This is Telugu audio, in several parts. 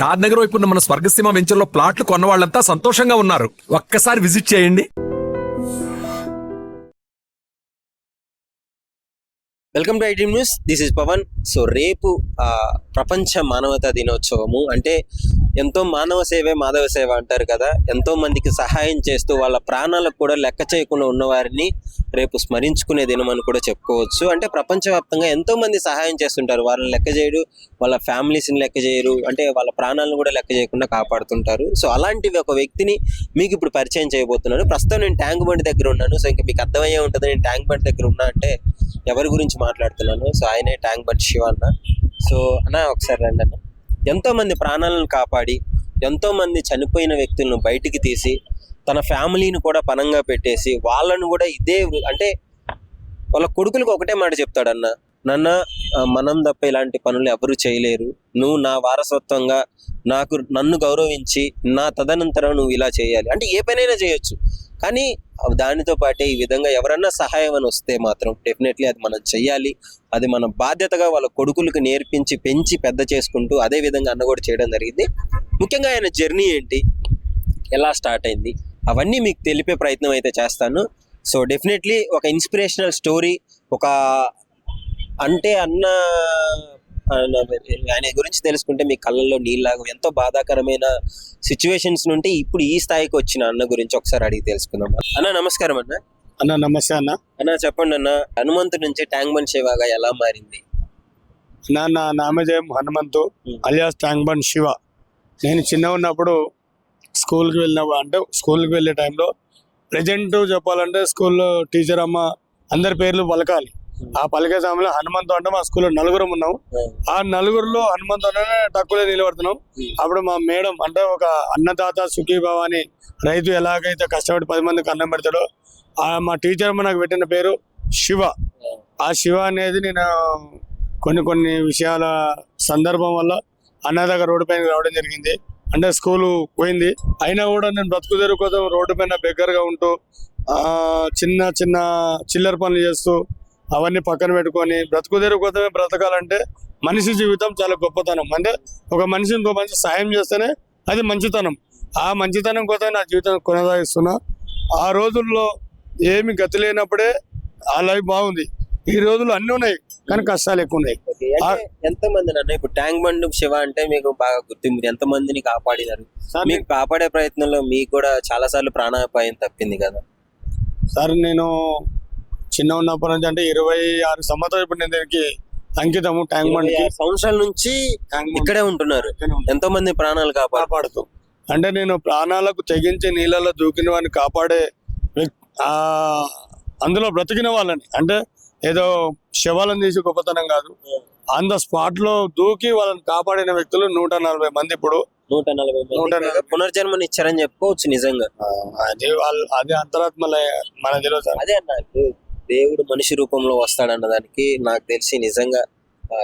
షాద్ నగర్ వైపు ఉన్న మన స్వర్గసీమ వెంచర్లో ప్లాట్లు కొన్న వాళ్ళంతా సంతోషంగా ఉన్నారు. ఒక్కసారి విజిట్ చేయండి. Welcome to iDream news. This is Pavan. So రేపు ప్రపంచ మానవతా దినోత్సవము. అంటే ఎంతో మానవ సేవే మాధవ సేవ అంటారు కదా. ఎంతో మందికి సహాయం చేస్తూ వాళ్ళ ప్రాణాలకు కూడా లెక్క చేయకుండా ఉన్నవారిని రేపు స్మరించుకునే దినం అని కూడా చెప్పుకోవచ్చు. అంటే ప్రపంచవ్యాప్తంగా ఎంతో మంది సహాయం చేస్తుంటారు. వాళ్ళని లెక్క చేయరు, వాళ్ళ ఫ్యామిలీస్ని లెక్క చేయరు, అంటే వాళ్ళ ప్రాణాలను కూడా లెక్క చేయకుండా కాపాడుతుంటారు. సో అలాంటివి ఒక వ్యక్తిని మీకు ఇప్పుడు పరిచయం చేయబోతున్నాను. ప్రస్తుతం నేను ట్యాంక్ బండ్ దగ్గర ఉన్నాను. సో ఇంకా మీకు అర్థమయ్యే ఉంటుంది నేను ట్యాంక్ బండ్ దగ్గర ఉన్నా అంటే ఎవరి గురించి మాట్లాడుతున్నాను. సో ఆయనే ట్యాంక్ బండ్ శివ అన్న. సో అన్న ఒకసారి రండి అన్న. ఎంతో మంది ప్రాణాలను కాపాడి ఎంతో మంది చనిపోయిన వ్యక్తులను బయటికి తీసి తన ఫ్యామిలీని కూడా పనంగా పెట్టేసి వాళ్ళను కూడా ఇదే అంటే వాళ్ళ కొడుకులకు ఒకటే మాట చెప్తాడన్న, నాన్న మనం తప్ప ఇలాంటి పనులు ఎవరు చేయలేరు, నువ్వు నా వారసత్వంగా నన్ను గౌరవించి నా తదనంతరం నువ్వు ఇలా చేయాలి. అంటే ఏ పనైనా చేయొచ్చు, కానీ దానితో పాటే ఈ విధంగా ఎవరన్నా సహాయం అని వస్తే మాత్రం డెఫినెట్లీ అది మనం చెయ్యాలి. అది మన బాధ్యతగా వాళ్ళ కొడుకులకు నేర్పించి పెంచి పెద్ద చేసుకుంటూ అదే విధంగా అన్న కూడా చేయడం జరిగింది. ముఖ్యంగా ఆయన జర్నీ ఏంటి, ఎలా స్టార్ట్ అయింది, అవన్నీ మీకు తెలిపే ప్రయత్నం అయితే చేస్తాను. సో డెఫినెట్లీ ఒక ఇన్స్పిరేషనల్ స్టోరీ. ఒక అంటే అన్న ఆయన గురించి తెలుసుకుంటే మీ కళ్ళల్లో నీళ్ళలాగా ఎంతో బాధాకరమైన సిచ్యువేషన్స్ నుండి ఇప్పుడు ఈ స్థాయికి వచ్చిన అన్న గురించి ఒకసారి అడిగి తెలుసుకుందాం. అన్న నమస్కారం అన్న. అన్న నమస్తే అన్న. అన్న చెప్పండి అన్న, హనుమంతు నుంచి ట్యాంక్ బండ్ శివగా ఎలా మారింది? నా నామజయం హనుమంతు అలియాస్ ట్యాంక్ బండ్ శివ. నేను చిన్న ఉన్నప్పుడు స్కూల్కి వెళ్ళే టైంలో ప్రజెంట్ చెప్పాలంటే స్కూల్లో టీచర్ అమ్మ అందరి పేర్లు పలకాలి. ఆ పలికే సమయంలో హనుమంతు అంటే మా స్కూల్లో నలుగురం ఉన్నాం. ఆ నలుగురిలో హనుమంతు అంటే తక్కువే నిలబడుతున్నాం. అప్పుడు మా మేడం అంటే ఒక అన్నదాత సుఖీభావ అని రైతు ఎలాగైతే కష్టపడి 10 మందికి అన్నం పెడతాడో మా టీచర్ అమ్మ నాకు పెట్టిన పేరు శివ. ఆ శివ అనేది నేను కొన్ని విషయాల సందర్భం వల్ల అన్నదాకా రోడ్డు పైన రావడం జరిగింది. అంటే స్కూలు పోయింది అయినా కూడా నేను బ్రతుకు తెరువు కోసం రోడ్డు పైన బెగ్గరగా ఉంటూ చిన్న చిల్లర పనులు చేస్తూ అవన్నీ పక్కన పెట్టుకొని బ్రతుకు తెరువు కోసమే బ్రతకాలంటే మనిషి జీవితం చాలా గొప్పతనం. అంటే ఒక మనిషి ఇంకో మనిషి సాయం చేస్తేనే అది మంచితనం. ఆ మంచితనం కోసం నా జీవితం కొనసాగిస్తున్నా. ఆ రోజుల్లో ఏమి గతి లేనప్పుడే ఆ లైఫ్ బాగుంది. ఈ రోజుల్లో అన్ని ఉన్నాయి కానీ కష్టాలు ఎక్కువ ఉన్నాయి. ఎంతమంది నన్ను ఇప్పుడు ట్యాంక్ బండ్ శివ అంటే మీకు బాగా గుర్తింపు, ఎంతమందిని కాపాడినారు? మీకు కాపాడే ప్రయత్నంలో మీకు కూడా చాలా సార్లు ప్రాణాపాయం తప్పింది కదా సార్. నేను చిన్న ఉన్నప్పటి నుంచి అంటే 26 సంవత్సరాలు ఇప్పుడు నేను దీనికి అంకితము. ట్యాంక్ బండ్ సంవత్సరాల నుంచి ఇక్కడే ఉంటున్నారు. ఎంతో మంది ప్రాణాలు కాపాడుతూ అంటే నేను ప్రాణాలకు తెగించి నీళ్ళలో దూకిన వాడిని కాపాడే అందులో బ్రతికిన వాళ్ళని, అంటే ఏదో శవాలను తీసి గొప్పతనం కాదు, ఆన్ ద స్పాట్ లో దూకి వాళ్ళని కాపాడిన వ్యక్తులు 140 మంది. ఇప్పుడు 140 పునర్జన్మని ఇచ్చారని చెప్పుకోవచ్చు. నిజంగా అది అంతరాత్మ మన తెలియదు. అదే అన్న, దేవుడు మనిషి రూపంలో వస్తాడన్న దానికి నాకు తెలిసి నిజంగా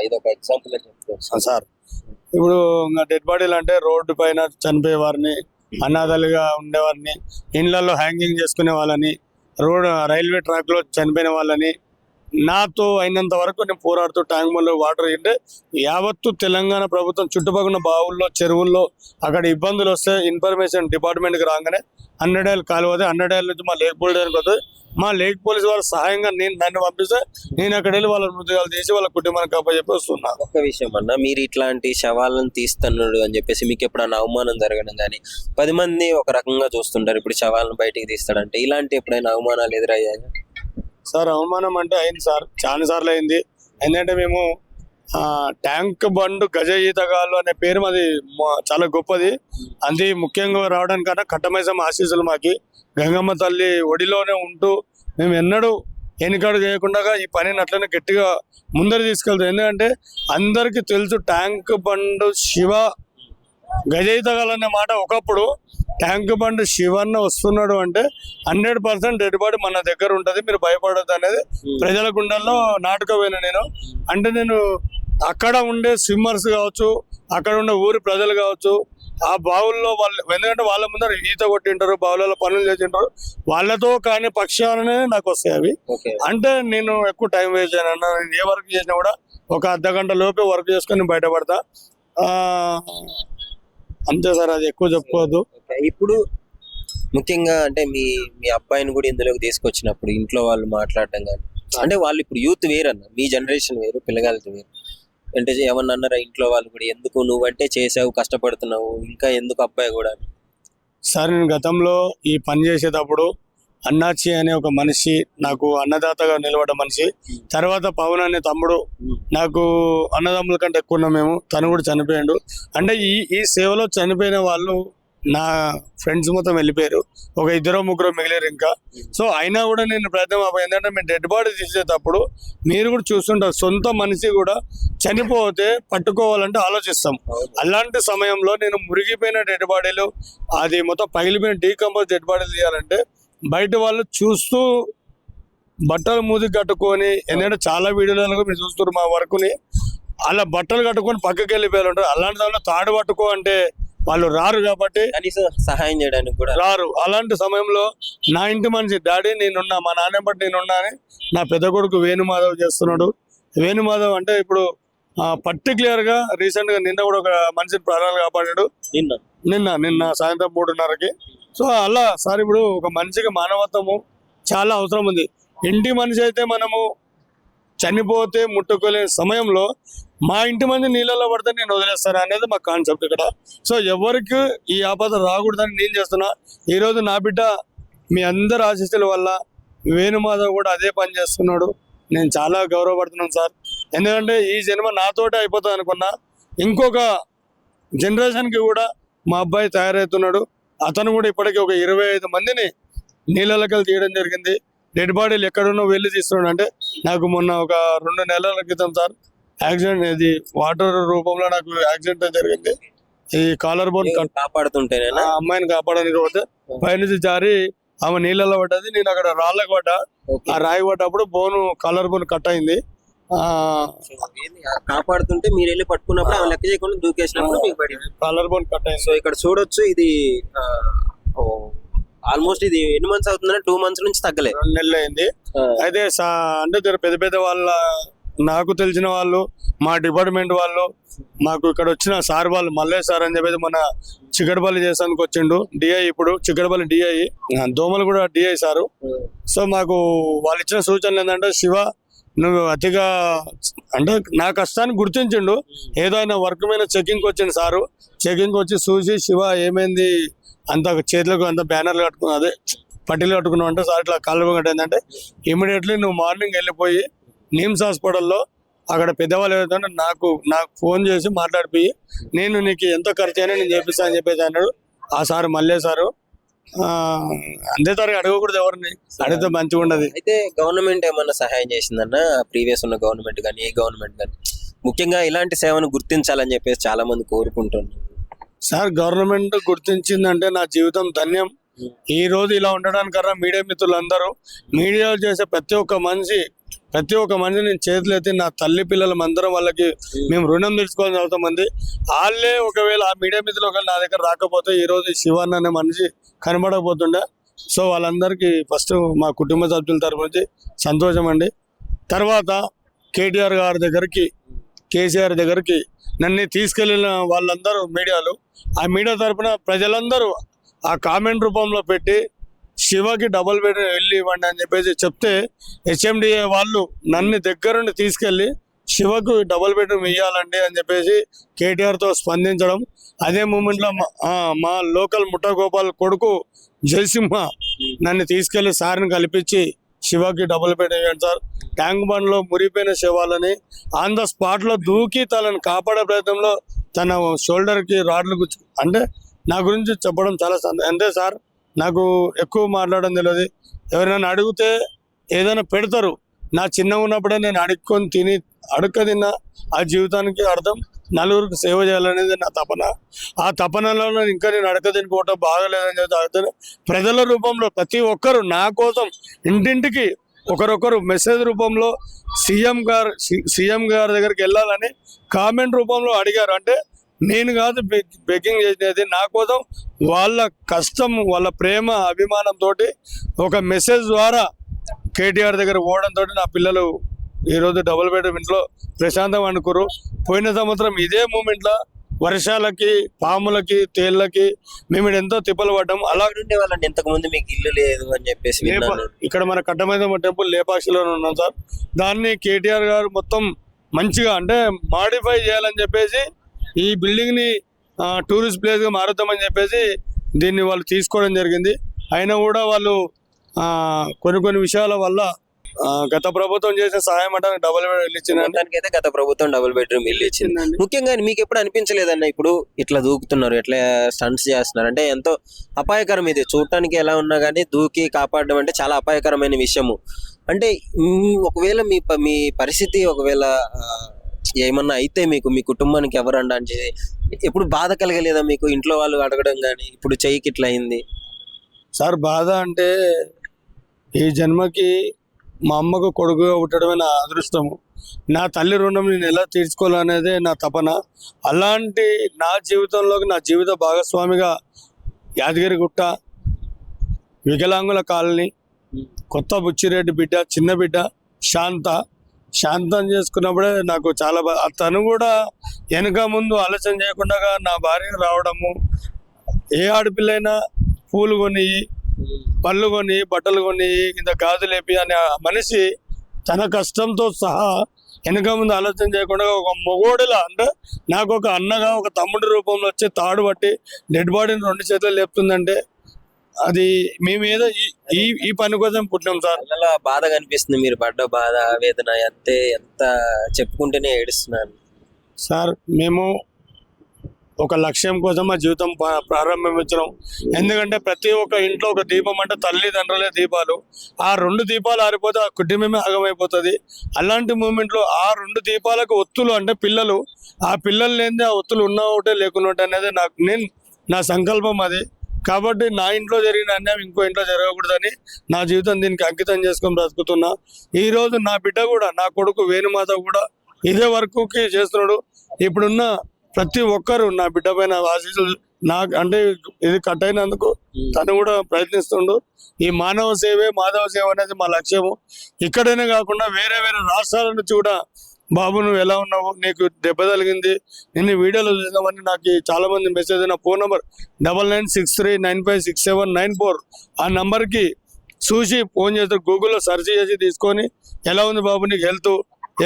ఇదొక ఎగ్జాంపుల్ అని చెప్పుకోవచ్చు సార్. ఇప్పుడు డెడ్ బాడీలు అంటే రోడ్డు పైన చనిపోయే వారిని, అనాథలుగా ఉండేవారిని, ఇండ్లలో హ్యాంగింగ్ చేసుకునే వాళ్ళని, రైల్వే ట్రాక్ లో చనిపోయిన వాళ్ళని, నాతో అయినంత వరకు నేను పోరాడుతూ ట్యాంక్ బండ్లో వాటర్ అంటే యావత్తు తెలంగాణ ప్రభుత్వం చుట్టుపక్కల బావుల్లో చెరువుల్లో అక్కడ ఇబ్బందులు వస్తే ఇన్ఫర్మేషన్ డిపార్ట్మెంట్కి రాగానే 100 ఏళ్ళ కాలువది 100 ఏళ్ళ నుంచి మా లేక్ పోలీస్ వస్తుంది. మా లేక్ పోలీస్ వాళ్ళ సహాయంగా నన్ను పంపిస్తే నేను అక్కడ వెళ్ళి వాళ్ళ మృతదేహాలు తీసి వాళ్ళ కుటుంబానికి అప్పచెప్పి వస్తున్నా. ఒక్క విషయం అన్న, మీరు ఇట్లాంటి శవాలను తీస్తున్నాడు అని చెప్పేసి మీకు ఎప్పుడైనా అవమానం జరగడం కానీ, 10 మంది ఒక రకంగా చూస్తుంటారు, ఇప్పుడు శవాలను బయటికి తీస్తాడంటే ఇలాంటి ఎప్పుడైనా అవమానాలు ఎదురయ్యాయి? సార్ అవమానం అంటే అయింది సార్, చాలా సార్లు అయింది. ఎందుకంటే మేము ట్యాంక్ బండ్ గజ ఈతగాళ్ళు అనే పేరు మాది చాలా గొప్పది. అది ముఖ్యంగా రావడానికన్నా కట్టమైసమ్మ ఆశీస్సులు మాకి, గంగమ్మ తల్లి ఒడిలోనే ఉంటూ మేము ఎన్నడూ వెనుకడు చేయకుండా ఈ పనిని అట్లనే గట్టిగా ముందర తీసుకెళ్తాం. ఎందుకంటే అందరికీ తెలుసు ట్యాంక్ బండ్ శివ గజ ఈతగాళ్ళనే మాట. ఒకప్పుడు ట్యాంక్ బండ్ శివన్న వస్తున్నాడు అంటే 100% డెడ్ బాడీ మన దగ్గర ఉంటుంది, మీరు భయపడద్దు అనేది ప్రజల గుండెల్లో నాటుకోపోయినా నేను. అంటే నేను అక్కడ ఉండే స్విమ్మర్స్ కావచ్చు, అక్కడ ఉండే ఊరి ప్రజలు కావచ్చు, ఆ బావుల్లో వాళ్ళు ఎందుకంటే వాళ్ళ ముందర ఈత కొట్టింటారు, బావులలో పనులు చేసింటారు, వాళ్ళతో కానీ పక్షాలనే నాకు వస్తాయి అవి. అంటే నేను ఎక్కువ టైం వేస్ట్ చేయను. నేను ఏ వర్క్ చేసినా కూడా ఒక అర్ధ గంట లోపే వర్క్ చేసుకొని బయటపడతా. అంతే సార్, అది ఎక్కువ చెప్పుకోవద్దు. Okay, ఇప్పుడు ముఖ్యంగా అంటే మీ అబ్బాయిని కూడా ఇందులోకి తీసుకొచ్చినప్పుడు ఇంట్లో వాళ్ళు మాట్లాడడం కానీ, అంటే వాళ్ళు ఇప్పుడు యూత్ వేరు అన్న, మీ జనరేషన్ వేరు, పిల్లగాళ్ళది వేరు, అంటే ఏమన్నా అన్నారా ఇంట్లో వాళ్ళు కూడా, ఎందుకు నువ్వంటే చేసావు, కష్టపడుతున్నావు, ఇంకా ఎందుకు అబ్బాయి కూడా అని? సార్ నేను గతంలో ఈ పని చేసేటప్పుడు అన్నాచి అనే ఒక మనిషి, నాకు అన్నదాతగా నిలబడ్డ మనిషి, తర్వాత పవన్ అనే తమ్ముడు, నాకు అన్నదమ్ముల కంటే ఎక్కువ ఉన్నాం మేము, తను కూడా చనిపోయాడు. అంటే ఈ సేవలో చనిపోయిన వాళ్ళు నా ఫ్రెండ్స్ మొత్తం వెళ్ళిపోయారు, ఒక 2-3 మిగిలేరు ఇంకా. సో అయినా కూడా నేను ప్రయత్నం ఏంటంటే మేము డెడ్ బాడీ తీసేటప్పుడు మీరు కూడా చూస్తుంటారు, సొంత మనిషి కూడా చనిపోతే పట్టుకోవాలంటే ఆలోచిస్తాం. అలాంటి సమయంలో నేను మురిగిపోయిన డెడ్ బాడీలు, అది మొత్తం పగిలిపోయిన డీకంపోజ్ డెడ్ బాడీలు తీయాలంటే బయట వాళ్ళు చూస్తూ బట్టలు మూతికి కట్టుకొని, ఎందుకంటే చాలా వీడియోలలో మీరు చూస్తున్నారు మా వర్క్ని, అలా బట్టలు కట్టుకొని పక్కకి వెళ్ళిపోయారు ఉంటారు. అలాంటి దాంట్లో తాడు పట్టుకో అంటే వాళ్ళు రారు, కాబట్టి కనీసం సహాయం చేయడానికి కూడా రారు. అలాంటి సమయంలో నా ఇంటి మనిషి డాడీ నేనున్నా, మా నాన్న బట్టి నేనున్నా అని నా పెద్ద కొడుకు వేణుమాధవ్ చేస్తున్నాడు. వేణుమాధవ్ అంటే ఇప్పుడు పర్టికులర్ గా రీసెంట్ గా నిన్న కూడా ఒక మనిషిని ప్రాణాలు కాపాడాడు, నిన్న సాయంత్రం 3:30కి. సో అలా సార్ ఇప్పుడు ఒక మనిషికి మానవత్వము చాలా అవసరం ఉంది. ఇంటి మనిషి అయితే మనము చనిపోతే ముట్టుకోలే సమయంలో మా ఇంటి మంది నీళ్ళలో పడితే నేను వదిలేస్తాను అనేది మా కాన్సెప్ట్ ఇక్కడ. సో ఎవరికి ఈ ఆపద రాకూడదని నేను చేస్తున్నా. ఈరోజు నా బిడ్డ మీ అందరి ఆశీస్సుల వల్ల వేణుమాధవ్ కూడా అదే పని చేస్తున్నాడు. నేను చాలా గౌరవపడుతున్నాను సార్, ఎందుకంటే ఈ జన్మ నాతోటే అయిపోతుంది అనుకున్నా, ఇంకొక జనరేషన్కి కూడా మా అబ్బాయి తయారవుతున్నాడు. అతను కూడా ఇప్పటికీ ఒక 25 మందిని నీళ్ళకి తీయడం జరిగింది. డెడ్ బాడీలు ఎక్కడున్నో వెళ్ళి తీస్తున్నాడు. అంటే నాకు మొన్న ఒక 2 నెలల క్రితం సార్ యాక్సిడెంట్, ఇది వాటర్ రూపంలో నాకు యాక్సిడెంట్ జరిగింది. ఈ కాలర్ బోన్ కాపాడుతుంటే అమ్మాయిని కాపాడడానికి పోతే పైనుంచి జారి ఆమె నీళ్ళలో పడ్డది. నేను అక్కడ రాళ్ళకి పడ్డా, ఆ రాయి పడ్డప్పుడు కాలర్ బోన్ కట్ అయింది. కాపాడుతుంటే మీరు వెళ్ళి పట్టుకున్నప్పుడు ఆమె లెక్క చేయకుండా దూకేసినప్పుడు మీకు పడింది, కాలర్ బోన్ కట్ అయింది. సో ఇక్కడ చూడొచ్చు, ఇది ఆల్మోస్ట్ ఇది ఎన్ని మంత్స్ అవుతుందంటే 2 months నుంచి తగ్గలేదు, 2 నెలలు అయింది. అయితే అంటే పెద్ద పెద్ద వాళ్ళ, నాకు తెలిసిన వాళ్ళు, మా డిపార్ట్మెంట్ వాళ్ళు, మాకు ఇక్కడ వచ్చిన సార్ వాళ్ళు, మల్లేష్ సార్ అని చెప్పేసి మన చిక్కడపల్లి చేసానికి వచ్చిండు డిఐ, ఇప్పుడు చిక్కడపల్లి డిఐ, దోమలు కూడా డిఐ సారు. సో మాకు వాళ్ళు ఇచ్చిన సూచనలు ఏంటంటే, శివ నువ్వు అతిగా అంటే నా కష్టాన్ని గుర్తించిండు. ఏదైనా వర్క్ మీద చెకింగ్కి వచ్చింది సారు, చెకింగ్కి వచ్చి చూసి శివ ఏమైంది, అంత చేతులకు అంత బ్యానర్లు కట్టుకున్నా, అదే పట్టీలు కట్టుకున్నావు అంటే, సార్ ఇట్లా కాళ్ళు కట్టిందంటే ఇమీడియట్లీ నువ్వు మార్నింగ్ వెళ్ళిపోయి నిమ్స్ హాస్పిటల్లో అక్కడ పెద్దవాళ్ళు ఏదైతే నాకు ఫోన్ చేసి మాట్లాడిపోయి నేను నీకు ఎంత ఖర్చు అయినా నేను చేపిస్తా అని చెప్పేసి అన్నాడు ఆ సార్, మల్లే సారు. అంతే సార్, అడగకూడదు ఎవరిని, అడిగితే మంచిగా ఉండదు. అయితే గవర్నమెంట్ ఏమన్నా సహాయం చేసిందన్న, ప్రీవియస్ ఉన్న గవర్నమెంట్ కానీ ఏ గవర్నమెంట్ కానీ, ముఖ్యంగా ఇలాంటి సేవను గుర్తించాలని చెప్పేసి చాలా మంది కోరుకుంటున్నారు. సార్ గవర్నమెంట్ గుర్తించిందంటే నా జీవితం ధన్యం. ఈ రోజు ఇలా ఉండడానికన్నా మీడియా మిత్రులందరూ, మీడియాలో చేసే ప్రతి ఒక్క మనిషి నేను చేతులు ఎత్తి, నా తల్లి పిల్లల అందరం వాళ్ళకి మేము రుణం తీర్చుకోవాలని అవుతామంది. వాళ్ళే ఒకవేళ ఆ మీడియా మిత్రులు ఒకవేళ నా దగ్గర రాకపోతే ఈరోజు శివాన్న అనే మనిషి కనబడకపోతుండే. సో వాళ్ళందరికీ ఫస్ట్ మా కుటుంబ సభ్యుల తరపు నుంచి సంతోషం అండి. తర్వాత కేటీఆర్ గారి దగ్గరికి, కేసీఆర్ దగ్గరికి నన్ను తీసుకెళ్ళిన వాళ్ళందరూ మీడియాలు, ఆ మీడియా తరపున ప్రజలందరూ ఆ కామెంట్ రూపంలో పెట్టి శివకి డబుల్ బెడ్ వెళ్ళి ఇవ్వండి అని చెప్పేసి చెప్తే, హెచ్ఎండిఏ వాళ్ళు నన్ను దగ్గరుండి తీసుకెళ్ళి శివకు డబుల్ బెడ్రూమ్ ఇవ్వాలండి అని చెప్పేసి కేటీఆర్తో స్పందించడం. అదే మూమెంట్లో మా లోకల్ ముఠాగోపాల్ కొడుకు జయసింహ నన్ను తీసుకెళ్లి సార్ని కల్పించి శివకి డబుల్ బెడ్ ఇవ్వండి సార్, ట్యాంక్ బండ్లో మురిపోయిన శవాలని ఆన్ ద స్పాట్లో దూకి తనని కాపాడే ప్రయత్నంలో తన షోల్డర్కి రాడ్లు గుచ్చు, అంటే నా గురించి చెప్పడం చాలా అంతే సార్. నాకు ఎక్కువ మాట్లాడడం తెలియదు. ఎవరైనా అడిగితే ఏదైనా పెడతారు. నా చిన్నగా ఉన్నప్పుడే నేను అడుక్క తిన్నా ఆ జీవితానికి అర్థం నలుగురికి సేవ చేయాలనేది నా తపన. ఆ తపనలో ఇంకా నేను అడక తినుకోవటం బాగలేదని చెప్పి ప్రజల రూపంలో ప్రతి ఒక్కరు నా కోసం ఇంటింటికి ఒకరొకరు మెసేజ్ రూపంలో సీఎం గారి దగ్గరికి వెళ్ళాలని కామెంట్ రూపంలో అడిగారు. అంటే నేను కాదు బెగ్గింగ్ చేసేది, నా కోసం వాళ్ళ కష్టం, వాళ్ళ ప్రేమ, అభిమానంతో ఒక మెసేజ్ ద్వారా కేటీఆర్ దగ్గర పోవడంతో నా పిల్లలు ఈరోజు డబుల్ బెడ్రూమ్ ఇంట్లో ప్రశాంతం అనుకోరు. పోయిన సంవత్సరం ఇదే మూమెంట్లో వర్షాలకి, పాములకి, తేళ్ళకి మేము ఈడ ఎంతో తిప్పలు పడ్డాం. అలా ఉండే వాళ్ళండి ఇంతకు ముందు మీకు ఇల్లు లేదు అని చెప్పేసి విన్నాను. ఇక్కడ మన కట్టమైదమ్మ టెంపుల్ లేపాక్షిలోనే ఉన్నాం సార్. దాన్ని కేటీఆర్ గారు మొత్తం మంచిగా అంటే మాడిఫై చేయాలని చెప్పేసి ఈ బిల్డింగ్ ని టూరిస్ట్ ప్లేస్ గా మారుద్దామని చెప్పేసి దీన్ని వాళ్ళు తీసుకోవడం జరిగింది. అయినా కూడా వాళ్ళు కొన్ని విషయాల వల్ల గత ప్రభుత్వం చేసిన సహాయం అంటే డబుల్ బెడ్రూమ్ ఇచ్చిందండి. మొత్తానికైతే గత ప్రభుత్వం డబుల్ బెడ్రూమ్ ఇల్లు ఇచ్చింది. ముఖ్యంగా మీకు ఎప్పుడు అనిపించలేదన్న ఇప్పుడు ఇట్లా దూకుతున్నారు, ఎట్లా స్టంట్స్ చేస్తున్నారు అంటే ఎంతో అపాయకరం. ఇది చూడటానికి ఎలా ఉన్నా కానీ దూకి కాపాడడం అంటే చాలా అపాయకరమైన విషయము. అంటే ఒకవేళ మీ పరిస్థితి ఒకవేళ ఏమన్నా అయితే మీకు మీ కుటుంబానికి ఎవరు అంటే ఎప్పుడు బాధ కలగలేదా మీకు? ఇంట్లో వాళ్ళు అడగడం కానీ ఇప్పుడు చెయ్యికి ఇట్లా అయింది సార్. బాధ అంటే ఈ జన్మకి మా అమ్మకు కొడుకుగా పుట్టడమే నా అదృష్టము. నా తల్లి రుణం నేను ఎలా తీర్చుకోవాలనేదే నా తపన. అలాంటి నా జీవితంలోకి నా జీవిత భాగస్వామిగా యాదగిరిగుట్ట వికలాంగుల కాలనీ కొత్త బుచ్చిరెడ్డి బిడ్డ, చిన్న బిడ్డ శాంతం చేసుకున్నప్పుడే నాకు చాలా తను కూడా వెనక ముందు ఆలోచన చేయకుండా నా భార్య రావడము, ఏ ఆడపిల్లైనా పూలు కొని, పళ్ళు కొని, బట్టలు కొని, ఇంత గాజులేపి అనే మనిషి తన కష్టంతో సహా వెనక ముందు ఆలోచన చేయకుండా ఒక మొగోడిలా అంటే నాకు ఒక అన్నగా ఒక తమ్ముడి రూపంలో వచ్చి తాడు పట్టి డెడ్ బాడీని 2 చేతులు లేపుతుందంటే అది మేము ఏదో ఈ పని కోసం పుట్టినాం సార్. అలా బాధ కనిపిస్తుంది, మీరు పడ్డ బాధ వేదన ఎంత చెప్పుకుంటేనే ఏడుస్తున్నాను సార్. మేము ఒక లక్ష్యం కోసం మా జీవితం ప్రారంభించడం. ఎందుకంటే ప్రతి ఒక్క ఇంట్లో ఒక దీపం అంటే తల్లిదండ్రులే దీపాలు. ఆ 2 దీపాలు ఆరిపోతే ఆ కుటుంబమే ఆగమైపోతుంది. అలాంటి మూమెంట్లో ఆ 2 దీపాలకు ఒత్తులు అంటే పిల్లలు, ఆ పిల్లలు లేనిదే ఆ ఒత్తులు ఉన్న ఒకటే లేకున్న ఒకటి అనేది నా సంకల్పం అది. కాబట్టి నా ఇంట్లో జరిగిన అన్యాయం ఇంకో ఇంట్లో జరగకూడదని నా జీవితం దీనికి అంకితం చేసుకొని బ్రతుకుతున్నా. ఈరోజు నా బిడ్డ కూడా, నా కొడుకు వేణుమాత కూడా ఇదే వర్క్కి చేస్తున్నాడు. ఇప్పుడున్న ప్రతి ఒక్కరు నా బిడ్డ పైన ఆశీస్సులు నాకు అంటే ఇది కట్ అయినందుకు తను కూడా ప్రయత్నిస్తుండు. ఈ మానవ సేవే మాధవ సేవ అనేది మా లక్ష్యము. ఇక్కడైనా కాకుండా వేరే రాష్ట్రాల నుంచి కూడా బాబు నువ్వు ఎలా ఉన్నావు, నీకు దెబ్బ తగిలింది, నిన్ను వీడియోలో చూసినామని నాకు చాలా మంది మెసేజ్. నా ఫోన్ నెంబర్ 9963956794 ఆ నంబర్కి చూసి ఫోన్ చేస్తారు. గూగుల్లో సెర్చ్ చేసి తీసుకొని ఎలా ఉంది బాబు నీకు హెల్త్,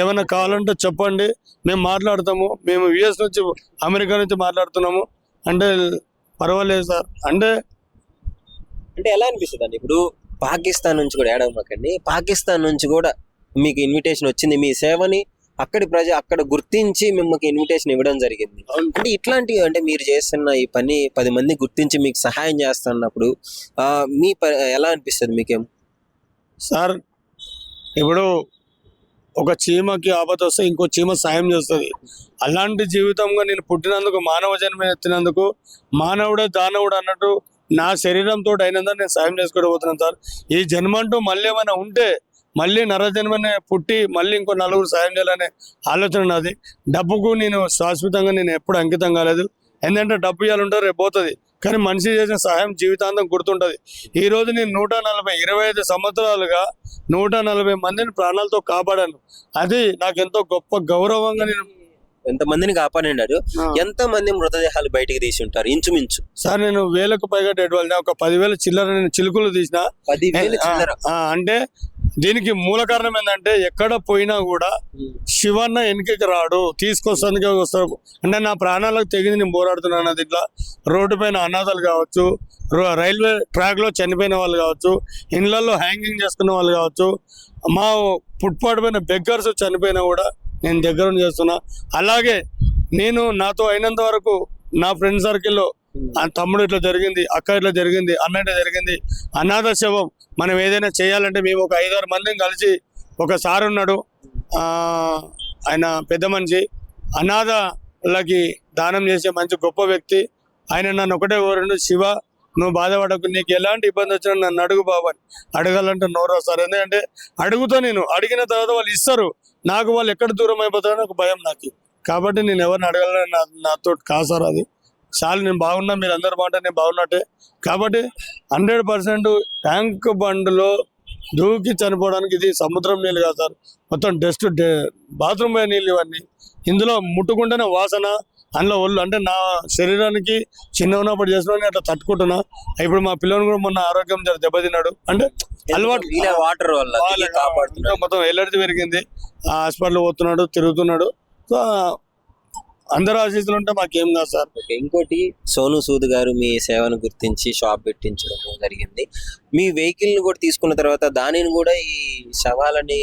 ఏమైనా కావాలంటే చెప్పండి, మేము మాట్లాడతాము. మేము యుఎస్ నుంచి అమెరికా నుంచి మాట్లాడుతున్నాము అంటే పర్వాలేదు సార్. అంటే ఎలా అనిపిస్తుంది అండి ఇప్పుడు పాకిస్తాన్ నుంచి కూడా ఏడవమాకండి, పాకిస్తాన్ నుంచి కూడా మీకు ఇన్విటేషన్ వచ్చింది, మీ సేవని అక్కడ గుర్తించి మిమ్మల్ని ఇన్విటేషన్ ఇవ్వడం జరిగింది. అంటే ఇట్లాంటివి అంటే మీరు చేస్తున్న ఈ పని 10 మంది గుర్తించి మీకు సహాయం చేస్తున్నప్పుడు ఎలా అనిపిస్తుంది మీకేం సార్? ఇప్పుడు ఒక చీమకి ఆపద వస్తే ఇంకో చీమ సాయం చేస్తుంది. అలాంటి జీవితంగా నేను పుట్టినందుకు, మానవ జన్మ ఎత్తినందుకు, మానవుడే దానవుడు అన్నట్టు నా శరీరంతో అయినందుకు నేను సాయం చేసుకోబోతున్నాను సార్. ఈ జన్మ అంటూ మళ్ళీ ఏమైనా ఉంటే మళ్ళీ నరజన్మనే పుట్టి మళ్ళీ ఇంకో 4 సాయం చేయాలనే ఆలోచన నాది. డబ్బుకు నేను శాశ్వతంగా నేను ఎప్పుడు అంకితం కాలేదు. ఎందుకంటే డబ్బు ఇవ్వాలంటారు రేపు పోతుంది, కానీ మనిషి చేసిన సహాయం జీవితాంతం గుర్తుంటుంది. ఈరోజు నేను 25 సంవత్సరాలుగా 140 మందిని ప్రాణాలతో కాపాడాను. అది నాకు ఎంతో గొప్ప గౌరవంగా. నేను ఎంతమందిని కాపాడినారు, ఎంతమంది మృతదేహాలు బయటికి తీసి ఉంటారు ఇంచుమించు? సార్ నేను 1000కు పైగా డెడ్ బాడీ, ఒక 10,000 చిల్లర నేను చిలుకలు తీసిన. 10,000 చిల్లర అంటే దీనికి మూల కారణం ఏంటంటే ఎక్కడ పోయినా కూడా శివన్న వెనకకి రాడు, తీసుకొస్తానికి వస్తాడు. అంటే నా ప్రాణాలకు తెగింది నేను పోరాడుతున్నాను. అది ఇట్లా రోడ్డు పైన అనాథాలు కావచ్చు, రైల్వే ట్రాక్ లో చనిపోయిన వాళ్ళు కావచ్చు, ఇళ్లలో హ్యాంగింగ్ చేసుకున్న వాళ్ళు కావచ్చు, మా ఫుట్పాత్ పైన బెగ్గర్స్ చనిపోయినా కూడా నేను దగ్గర చేస్తున్నా. అలాగే నేను నాతో అయినంత వరకు నా ఫ్రెండ్ సర్కిల్లో తమ్ముడు ఇట్లా జరిగింది, అక్క ఇట్లా జరిగింది, అన్న ఇట్లా జరిగింది, అనాథ శవం మనం ఏదైనా చేయాలంటే మేము ఒక 5-6 మందిని కలిసి, ఒక సార్ ఉన్నాడు ఆయన పెద్ద మనిషి, అనాథలకి దానం చేసే మంచి గొప్ప వ్యక్తి. ఆయన నన్ను ఒకటే కోరిండు, శివ నువ్వు బాధపడకు, నీకు ఎలాంటి ఇబ్బంది వచ్చినా నన్ను అడుగు బాబు అని. అడగాలంటే నోరు వస్తారు, ఎందుకంటే అడుగుతా, నేను అడిగిన తర్వాత వాళ్ళు ఇస్తారు. నాకు వాళ్ళు ఎక్కడ దూరం అయిపోతారని ఒక భయం నాకు. కాబట్టి నేను ఎవరిని అడగాలని నాతో కాసారు. అది చాలు, నేను బాగున్నా, మీరు అందరు బాగుంటారు, నేను బాగున్నట్టే. కాబట్టి 100% ట్యాంక్ బండ్లో దూకి చనిపోవడానికి ఇది సముద్రం నీళ్ళు కాదు సార్, మొత్తం బాత్రూమ్ పోయే నీళ్ళు ఇవన్నీ. ఇందులో ముట్టుకుంటేనే వాసన, అందులో ఒళ్ళు అంటే నా శరీరానికి చిన్న ఉన్నప్పుడు చేసిన అట్లా తట్టుకుంటున్నా. ఇప్పుడు మా పిల్లలు కూడా మొన్న ఆరోగ్యం జర దెబ్బతిన్నాడు అంటే అలవాటు వాటర్ వల్ల కాపాడుతున్నారు. మొత్తం ఎలర్జీ పెరిగింది, హాస్పిటల్ పోతున్నాడు, తిరుగుతున్నాడు. సో అందరు ఆశీస్సులు ఉంటే మాకేం కాదు సార్. ఓకే, ఇంకోటి సోను సూద్ గారు మీ సేవను గుర్తించి షాప్ పెట్టించడం జరిగింది. మీ వెహికల్ ని కూడా తీసుకున్న తర్వాత దానిని కూడా ఈ శవాలని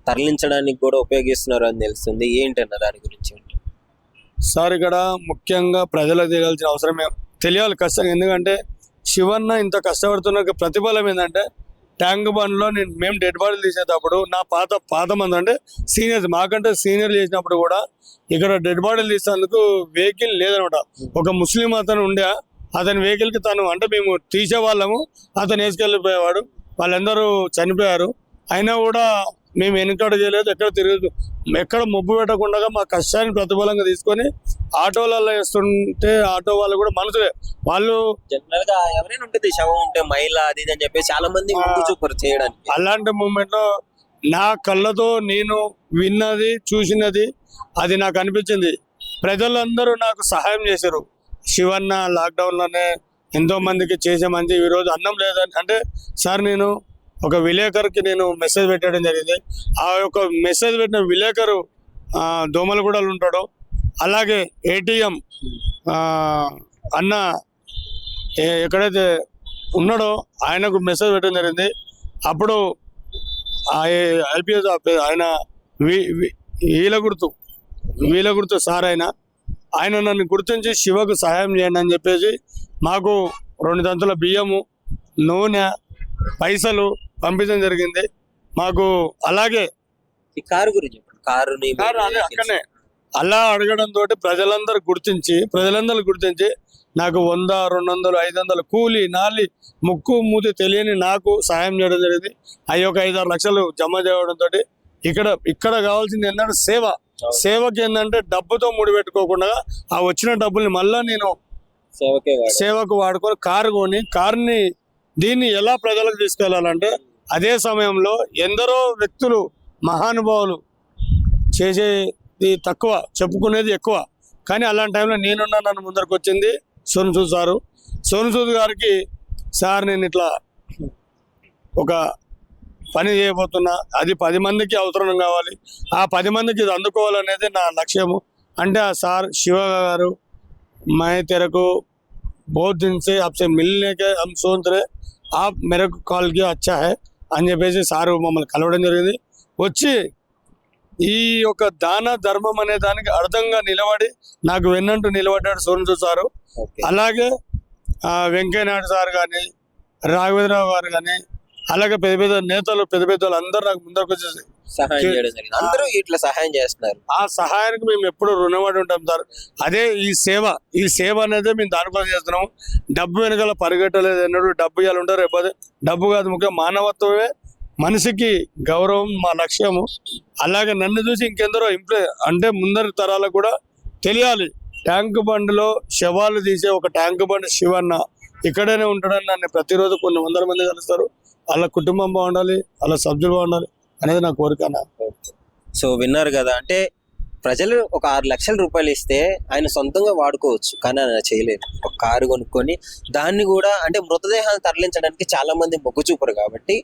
తరలించడానికి కూడా ఉపయోగిస్తున్నారు అని తెలుస్తుంది. ఏంటన్న దాని గురించి? సార్ ఇక్కడ ముఖ్యంగా ప్రజలకు తెలియాల్సిన అవసరమే తెలియాలి ఖచ్చితంగా. ఎందుకంటే శివన్న ఇంత కష్టపడుతున్న ప్రతిఫలం ఏంటంటే ట్యాంక్ బండ్లో మేము డెడ్ బాడీలు తీసేటప్పుడు నా పాత మంది అంటే సీనియర్స్ మాకంటే సీనియర్లు చేసినప్పుడు కూడా ఇక్కడ డెడ్ బాడీలు తీసేందుకు వెహికల్ లేదనమాట. ఒక ముస్లిం అతను ఉండే, అతని వెహికల్కి తను అంటే మేము తీసేవాళ్ళము, అతను వేసుకెళ్ళిపోయేవాడు. వాళ్ళందరూ చనిపోయారు. అయినా కూడా మేము వెనుకడ చేయలేదు, ఎక్కడ మొబ్బు పెట్టకుండా మా కష్టాన్ని ప్రతిఫలంగా తీసుకొని ఆటోలలో వేస్తుంటే ఆటో వాళ్ళు కూడా మనసులే వాళ్ళు జనరల్ గా ఎవరైనా ఉంటుంది శవం ఉంటే మహిళ అది ఇది అని చెప్పి చాలా మంది ముందు చూపరు చేయడానికి. అలాంటి మూమెంట్ లో నా కళ్ళతో నేను విన్నది చూసినది అది నాకు అనిపించింది. ప్రజలందరూ నాకు సహాయం చేశారు. శివన్న లాక్డౌన్ లోనే ఎంతో మందికి చేసే మంచి ఈరోజు అన్నం లేదని అంటే సార్ నేను ఒక విలేకరుకి నేను మెసేజ్ పెట్టడం జరిగింది. ఆ యొక్క మెసేజ్ పెట్టిన విలేకరు దోమలగూడలో ఉంటాడు. అలాగే ఏటీఎం అన్న ఎక్కడైతే ఉన్నాడో ఆయనకు మెసేజ్ పెట్టడం జరిగింది. అప్పుడు ఐపీఎస్ ఆయన వీలగుర్తు సార్ ఆయన నన్ను గుర్తించి శివకు సహాయం చేయండి అని చెప్పేసి మాకు 2 దంతుల బియ్యము, నూనె, పైసలు పంపించడం జరిగింది మాకు. అలాగే ఈ కారు గురించి కారు అక్కడనే అలా అడగడం తోటి ప్రజలందరూ గుర్తించి నాకు 100, 200, 500 కూలి నాలి ముక్కు మూతి తెలియని నాకు సహాయం చేయడం జరిగింది. అవి ఒక 5-6 లక్షలు జమ చేయడం తోటి ఇక్కడ కావాల్సింది ఏంటంటే సేవకి ఏంటంటే డబ్బుతో ముడిపెట్టుకోకుండా ఆ వచ్చిన డబ్బుల్ని మళ్ళా నేను సేవకు వాడుకొని కారు కొని కార్ని దీన్ని ఎలా ప్రజలకు తీసుకెళ్లాలంటే అదే సమయంలో ఎందరో వ్యక్తులు మహానుభావులు చేసేది తక్కువ, చెప్పుకునేది ఎక్కువ. కానీ అలాంటి టైంలో నన్ను ముందరకు వచ్చింది సోను సూద్ సారు. సోను సూద్ గారికి సార్ నేను ఇట్లా ఒక పని చేయబోతున్నా, అది 10 మందికి అవసరం కావాలి, ఆ 10 మందికి ఇది అందుకోవాలనేది నా లక్ష్యము. అంటే ఆ సార్ శివ గారు मैं तेरे को बहुत दिन से आपसे मिलने के हम सोच रहे, आप मेरे को కాల్ किया अच्छा है అని చెప్పేసి సారు మమ్మల్ని కలవడం జరిగింది. వచ్చి ఈ యొక్క దాన ధర్మం అనే దానికి అర్థంగా నిలబడి నాకు వెన్నంటూ నిలబడ్డాడు సోను సూద్ సారు. అలాగే వెంకయ్య నాయుడు సార్ కానీ, రాఘవేంద్రరావు గారు కానీ, అలాగే పెద్ద నేతలు అందరూ నాకు ముందరకు వచ్చేసి సహాయం చేయడం జరిగింది. అందరూ ఇట్లా సహాయం చేస్తున్నారు. ఆ సహాయానికి మేము ఎప్పుడు రుణపడి ఉంటాం సార్. అదే ఈ సేవ అనేది మేము దానికోసం చేస్తున్నాం. డబ్బు వెనకాల పరిగెట్టలేదు ఎన్నడూ. డబ్బు ఇవ్వాలి ఉంటారు లేకపోతే డబ్బు కాదు, ముఖ్యం మానవత్వమే మనిషికి గౌరవం మా లక్ష్యము. అలాగే నన్ను చూసి ఇంకెందరో అంటే ముందరి తరాలకు కూడా తెలియాలి. ట్యాంక్ బండ్లో శవాలు తీసే ఒక ట్యాంక్ బండ్ శివన్న ఇక్కడనే ఉంటాడని నన్ను ప్రతిరోజు కొన్ని 100 మంది కలుస్తారు. వాళ్ళ కుటుంబం బాగుండాలి, వాళ్ళ సభ్యులు బాగుండాలి అనేది నా కోరిక. సో విన్నారు కదా, అంటే ప్రజలు ఒక 6 లక్షల రూపాయలు ఇస్తే ఆయన సొంతంగా వాడుకోవచ్చు, కానీ ఆయన చేయలేదు. ఒక కారు కొనుక్కొని దాన్ని కూడా అంటే మృతదేహాలు తరలించడానికి చాలా మంది మొగ్గు చూపరు. కాబట్టి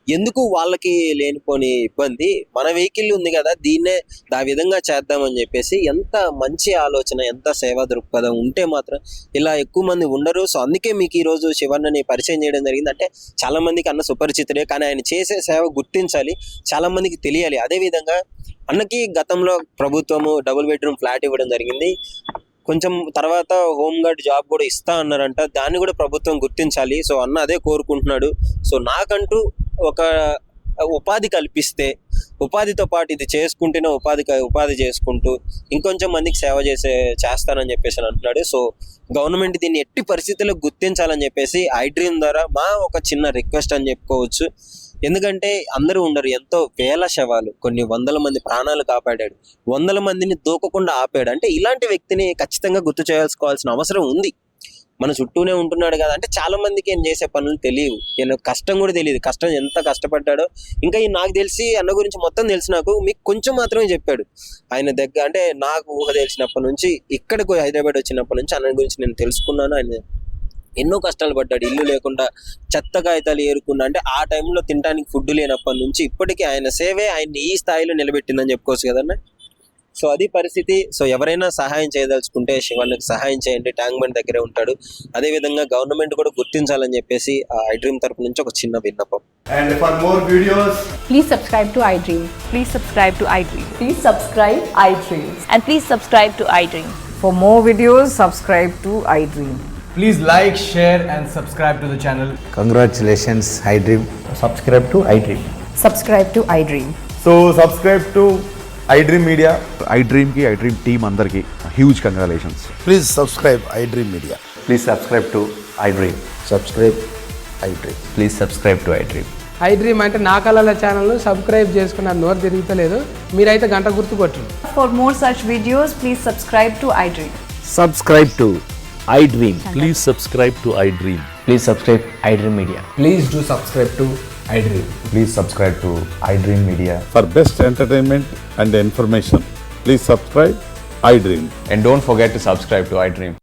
ఎందుకు వాళ్ళకి లేనిపోని ఇబ్బంది, మన వెహికల్ ఉంది కదా దీన్నే ఆ విధంగా చేద్దామని చెప్పేసి ఎంత మంచి ఆలోచన, ఎంత సేవా దృక్పథం ఉంటే మాత్రం ఇలా ఎక్కువ మంది ఉండరు. సో అందుకే మీకు ఈరోజు శివన్నని పరిచయం చేయడం జరిగింది. అంటే చాలా మందికి అన్న సుపరిచితుడే, కానీ ఆయన చేసే సేవ గుర్తించాలి, చాలా మందికి తెలియాలి. అదేవిధంగా అన్నకి గతంలో ప్రభుత్వము డబుల్ బెడ్రూమ్ ఫ్లాట్ ఇవ్వడం జరిగింది. కొంచెం తర్వాత హోమ్ గార్డ్ జాబ్ కూడా ఇస్తా అన్నారంట, దాన్ని కూడా ప్రభుత్వం గుర్తించాలి. సో అన్న అదే కోరుకుంటున్నాడు. సో నాకంటూ ఒక ఉపాధి కల్పిస్తే, ఉపాధితో పాటు ఇది చేసుకుంటేనే ఉపాధి చేసుకుంటూ ఇంకొంచెం మందికి సేవ చేస్తానని చెప్పేసి అంటున్నాడు. సో గవర్నమెంట్ దీన్ని ఎట్టి పరిస్థితుల్లో గుర్తించాలని చెప్పేసి iDream ద్వారా మా ఒక చిన్న రిక్వెస్ట్ అని చెప్పుకోవచ్చు. ఎందుకంటే అందరూ ఉండరు, ఎంతో వేల శవాలు, కొన్ని 100 మంది ప్రాణాలు కాపాడాడు, 100 మందిని దూకకుండా ఆపాడు. అంటే ఇలాంటి వ్యక్తిని ఖచ్చితంగా గుర్తు చేసుకోవాల్సిన అవసరం ఉంది. మన చుట్టూనే ఉంటున్నాడు కదా అంటే చాలా మందికి ఏం చేసే పనులు తెలియవు, ఈయన కష్టం కూడా తెలియదు, కష్టం ఎంత కష్టపడ్డాడో. ఇంకా ఈ నాకు తెలిసి అన్న గురించి మొత్తం తెలిసి నాకు మీకు కొంచెం మాత్రమే చెప్పాడు. ఆయన దగ్గర అంటే నాకు ఊహ తెలిసినప్పటి నుంచి ఇక్కడికి హైదరాబాద్ వచ్చినప్పటి నుంచి అన్న గురించి నేను తెలుసుకున్నాను. ఆయన ఎన్నో కష్టాలు పడ్డాడు, ఇల్లు లేకుండా చెత్త కాగితాలు ఏరుకున్నా, అంటే ఆ టైంలో తినడానికి ఫుడ్ లేనప్పటి నుంచి ఇప్పటికీ ఆయన సేవే ఆయన్ని ఈ స్థాయిలో నిలబెట్టిందని చెప్పుకోవచ్చు కదన్నా. సో అది పరిస్థితి. సో ఎవరైనా సహాయం చేయదలుచుకుంటే శివన్నకి సహాయం చేయండి, ట్యాంక్ బండ్ దగ్గరే ఉంటాడు. అదే విధంగా గవర్నమెంట్ కూడా గుర్తించాలని చెప్పేసి ఐ డ్రీమ్ తరపు నుంచి ఒక చిన్న విన్నపం. And for more videos, Please subscribe to iDream. Please subscribe to iDream. Please subscribe iDream. And please subscribe to iDream. For more videos, subscribe to iDream. please like, share and subscribe to the channel. Congratulations, iDream. Subscribe to iDream. Subscribe to iDream. So subscribe to iDream Media. iDream की iDream team अंदर की huge congratulations. Please subscribe iDream Media. Please subscribe to iDream. Subscribe iDream. Please subscribe to iDream. I dream అంటే నా కళల ఛానల్ సబ్స్క్రైబ్ చేసుకున్న నోరు తిరుగుతలేదు, మీరైతే గంట గుర్తు కొట్టండి. For more such videos, please subscribe to iDream. Subscribe to iDream. Please subscribe to iDream. Please subscribe iDream Media. Please do subscribe to iDream. Please subscribe to iDream Media. For best entertainment and information, please subscribe iDream. And don't forget to subscribe to iDream.